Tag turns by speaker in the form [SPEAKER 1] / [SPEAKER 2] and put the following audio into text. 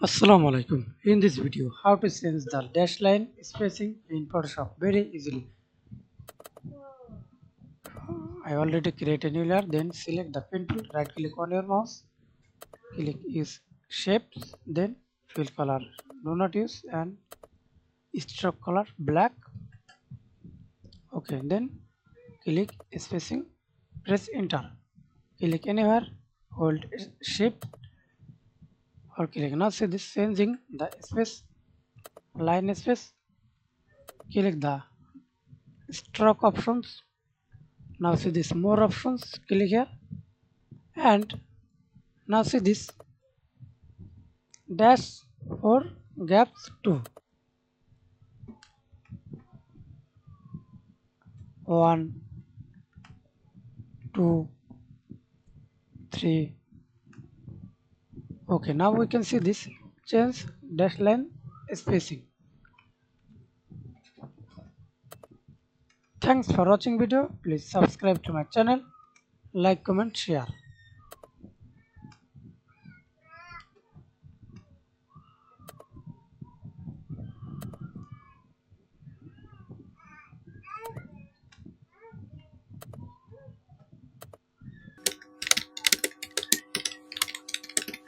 [SPEAKER 1] Assalamu alaikum. In this video, how to change the dash line spacing in Photoshop very easily. I already create a new layer, then select the pen tool, right click on your mouse, click use shapes, then fill color. Do not use and stroke color black. Okay, then click spacing, press enter. Click anywhere, hold shift or click. Now see this changing the space, line space. Click the stroke options. Now see this more options, click here and now see this dash for gaps 2, 1, 2, 3. Okay, now we can see this change dash line spacing. Thanks for watching video. Please subscribe to my channel, like, comment, share.